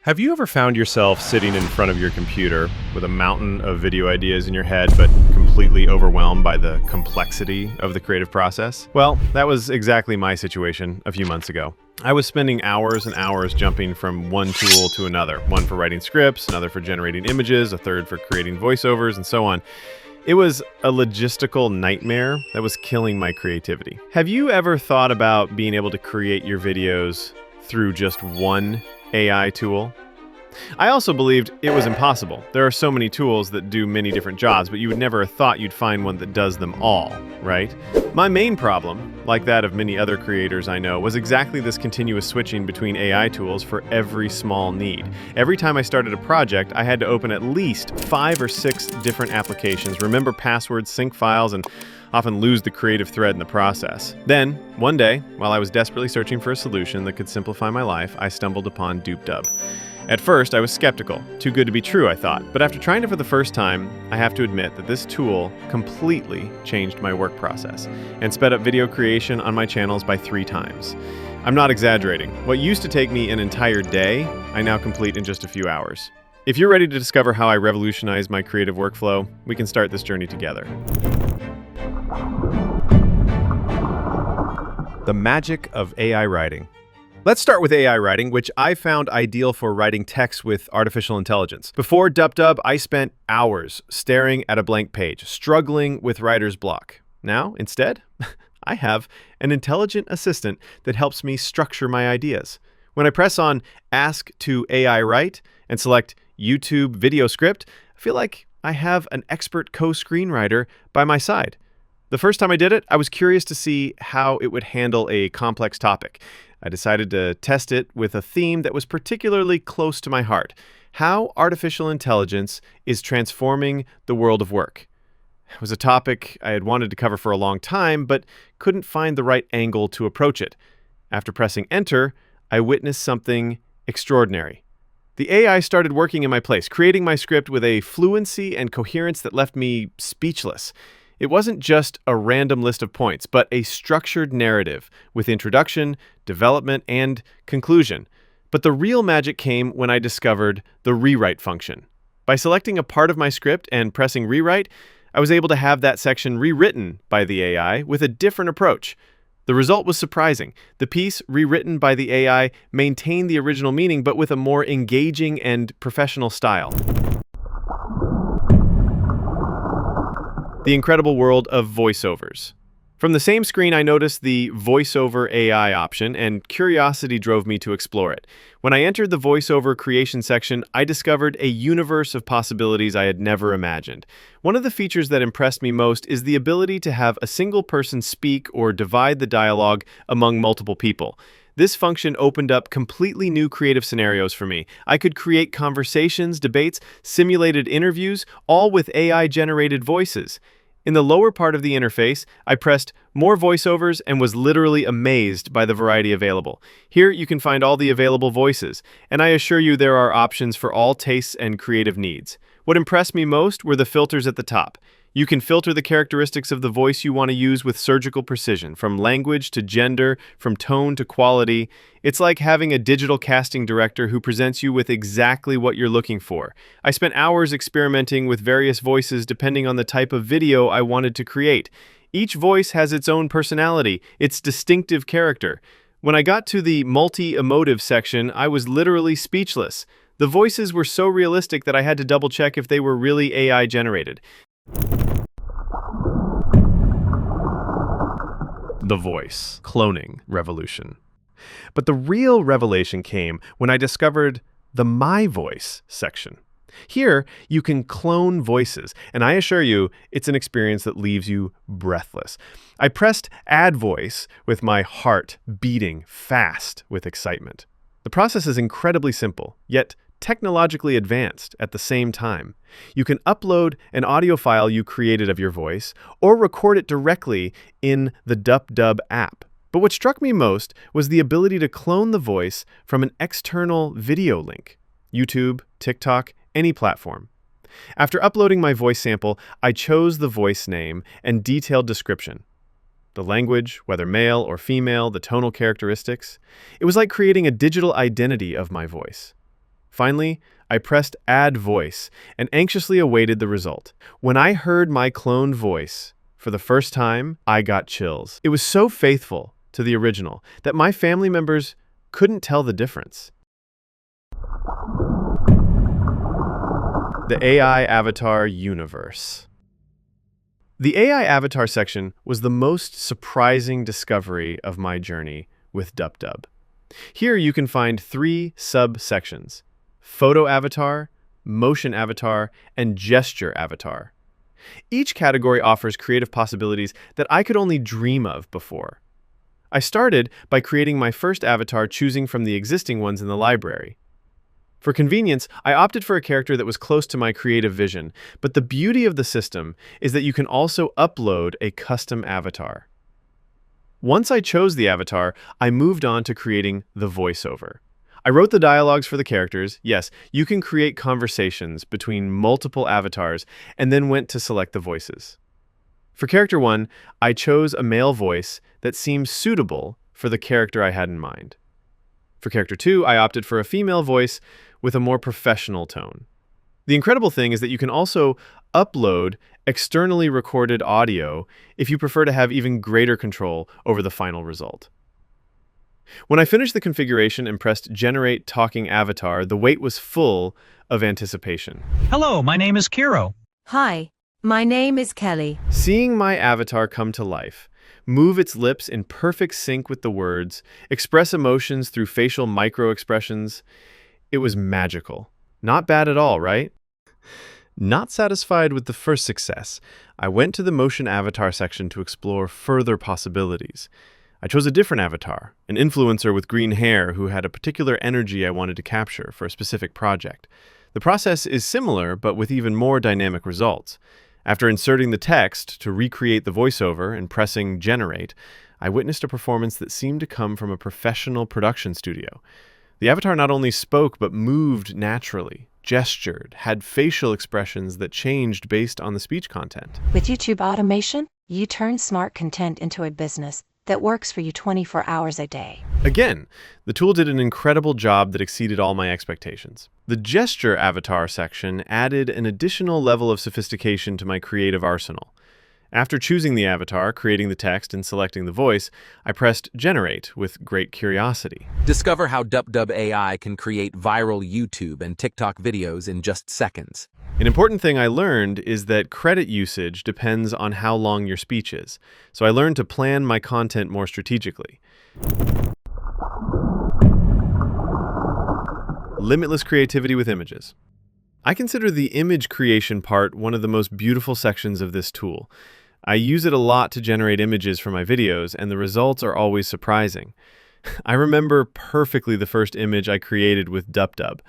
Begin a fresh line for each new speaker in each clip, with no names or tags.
Have you ever found yourself sitting in front of your computer with a mountain of video ideas in your head, but completely overwhelmed by the complexity of the creative process? Well, that was exactly my situation a few months ago. I was spending hours and hours jumping from one tool to another, one for writing scripts, another for generating images, a third for creating voiceovers, and so on. It was a logistical nightmare that was killing my creativity. Have you ever thought about being able to create your videos through just one AI tool? I also believed it was impossible. There are so many tools that do many different jobs, but you would never have thought you'd find one that does them all, right? My main problem, like that of many other creators I know, was exactly this continuous switching between AI tools for every small need. Every time I started a project, I had to open at least 5 or 6 different applications, remember passwords, sync files, and often lose the creative thread in the process. Then, one day, while I was desperately searching for a solution that could simplify my life, I stumbled upon DupDub. At first, I was skeptical. Too good to be true, I thought. But after trying it for the first time, I have to admit that this tool completely changed my work process and sped up video creation on my channels by 3 times. I'm not exaggerating. What used to take me an entire day, I now complete in just a few hours. If you're ready to discover how I revolutionized my creative workflow, we can start this journey together. The magic of AI writing. Let's start with AI writing, which I found ideal for writing text with artificial intelligence. Before DupDub, I spent hours staring at a blank page, struggling with writer's block. Now, instead, I have an intelligent assistant that helps me structure my ideas. When I press on Ask to AI Write and select YouTube video script, I feel like I have an expert co-screenwriter by my side. The first time I did it, I was curious to see how it would handle a complex topic. I decided to test it with a theme that was particularly close to my heart: how artificial intelligence is transforming the world of work. It was a topic I had wanted to cover for a long time, but couldn't find the right angle to approach it. After pressing enter, I witnessed something extraordinary. The AI started working in my place, creating my script with a fluency and coherence that left me speechless. It wasn't just a random list of points, but a structured narrative with introduction, development, and conclusion. But the real magic came when I discovered the rewrite function. By selecting a part of my script and pressing rewrite, I was able to have that section rewritten by the AI with a different approach. The result was surprising. The piece rewritten by the AI maintained the original meaning, but with a more engaging and professional style. The incredible world of voiceovers. From the same screen, I noticed the Voiceover AI option, and curiosity drove me to explore it. When I entered the voiceover creation section, I discovered a universe of possibilities I had never imagined. One of the features that impressed me most is the ability to have a single person speak or divide the dialogue among multiple people. This function opened up completely new creative scenarios for me. I could create conversations, debates, simulated interviews, all with AI-generated voices. In the lower part of the interface, I pressed More Voiceovers and was literally amazed by the variety available. Here you can find all the available voices, and I assure you there are options for all tastes and creative needs. What impressed me most were the filters at the top. You can filter the characteristics of the voice you want to use with surgical precision, from language to gender, from tone to quality. It's like having a digital casting director who presents you with exactly what you're looking for. I spent hours experimenting with various voices depending on the type of video I wanted to create. Each voice has its own personality, its distinctive character. When I got to the multi-emotive section, I was literally speechless. The voices were so realistic that I had to double-check if they were really AI-generated. The voice cloning revolution. But the real revelation came when I discovered the My Voice section. Here, you can clone voices, and I assure you, it's an experience that leaves you breathless. I pressed Add Voice with my heart beating fast with excitement. The process is incredibly simple, yet technologically advanced at the same time. You can upload an audio file you created of your voice or record it directly in the DupDub app. But what struck me most was the ability to clone the voice from an external video link: YouTube, TikTok, any platform. After uploading my voice sample, I chose the voice name and detailed description. The language, whether male or female, the tonal characteristics. It was like creating a digital identity of my voice. Finally, I pressed Add Voice and anxiously awaited the result. When I heard my cloned voice for the first time, I got chills. It was so faithful to the original that my family members couldn't tell the difference. The AI Avatar Universe. The AI Avatar section was the most surprising discovery of my journey with DupDub. Here you can find 3 subsections: Photo Avatar, Motion Avatar, and Gesture Avatar. Each category offers creative possibilities that I could only dream of before. I started by creating my first avatar, choosing from the existing ones in the library. For convenience, I opted for a character that was close to my creative vision, but the beauty of the system is that you can also upload a custom avatar. Once I chose the avatar, I moved on to creating the voiceover. I wrote the dialogues for the characters. Yes, you can create conversations between multiple avatars, and then went to select the voices. For character 1, I chose a male voice that seemed suitable for the character I had in mind. For character 2, I opted for a female voice with a more professional tone. The incredible thing is that you can also upload externally recorded audio if you prefer to have even greater control over the final result. When I finished the configuration and pressed Generate Talking Avatar, the wait was full of anticipation.
Hello, my name is Kiro.
Hi, my name is Kelly.
Seeing my avatar come to life, move its lips in perfect sync with the words, express emotions through facial micro-expressions, it was magical. Not bad at all, right? Not satisfied with the first success, I went to the Motion Avatar section to explore further possibilities. I chose a different avatar, an influencer with green hair who had a particular energy I wanted to capture for a specific project. The process is similar, but with even more dynamic results. After inserting the text to recreate the voiceover and pressing Generate, I witnessed a performance that seemed to come from a professional production studio. The avatar not only spoke, but moved naturally, gestured, had facial expressions that changed based on the speech content.
With YouTube automation, you turn smart content into a business that works for you 24 hours a day.
Again, the tool did an incredible job that exceeded all my expectations. The Gesture Avatar section added an additional level of sophistication to my creative arsenal. After choosing the avatar, creating the text, and selecting the voice, I pressed Generate with great curiosity.
Discover how DupDub AI can create viral YouTube and TikTok videos in just seconds.
An important thing I learned is that credit usage depends on how long your speech is, so I learned to plan my content more strategically. Limitless creativity with images. I consider the image creation part one of the most beautiful sections of this tool. I use it a lot to generate images for my videos, and the results are always surprising. I remember perfectly the first image I created with DupDub.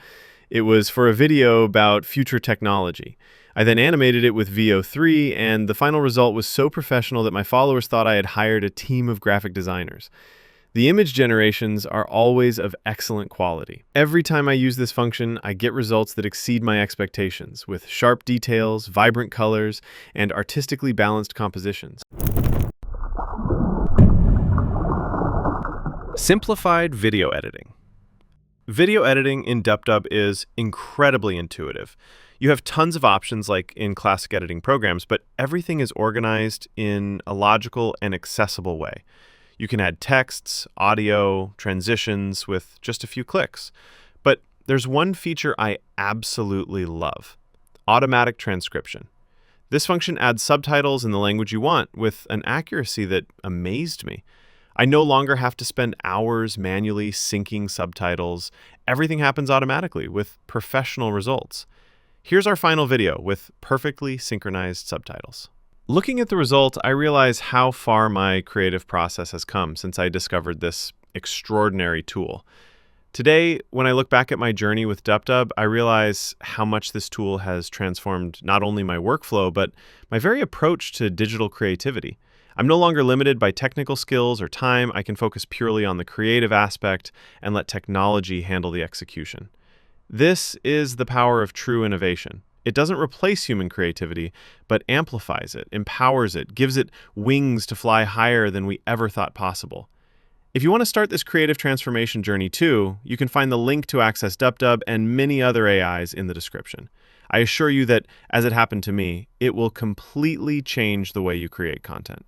It was for a video about future technology. I then animated it with VO3, and the final result was so professional that my followers thought I had hired a team of graphic designers. The image generations are always of excellent quality. Every time I use this function, I get results that exceed my expectations, with sharp details, vibrant colors, and artistically balanced compositions. Simplified video editing. Video editing in DupDub is incredibly intuitive. You have tons of options like in classic editing programs, but everything is organized in a logical and accessible way. You can add texts, audio, transitions with just a few clicks. But there's one feature I absolutely love: automatic transcription. This function adds subtitles in the language you want with an accuracy that amazed me. I no longer have to spend hours manually syncing subtitles. Everything happens automatically with professional results. Here's our final video with perfectly synchronized subtitles. Looking at the result, I realize how far my creative process has come since I discovered this extraordinary tool. Today, when I look back at my journey with DupDub, I realize how much this tool has transformed not only my workflow, but my very approach to digital creativity. I'm no longer limited by technical skills or time. I can focus purely on the creative aspect and let technology handle the execution. This is the power of true innovation. It doesn't replace human creativity, but amplifies it, empowers it, gives it wings to fly higher than we ever thought possible. If you want to start this creative transformation journey too, you can find the link to access DupDub and many other AIs in the description. I assure you that, as it happened to me, it will completely change the way you create content.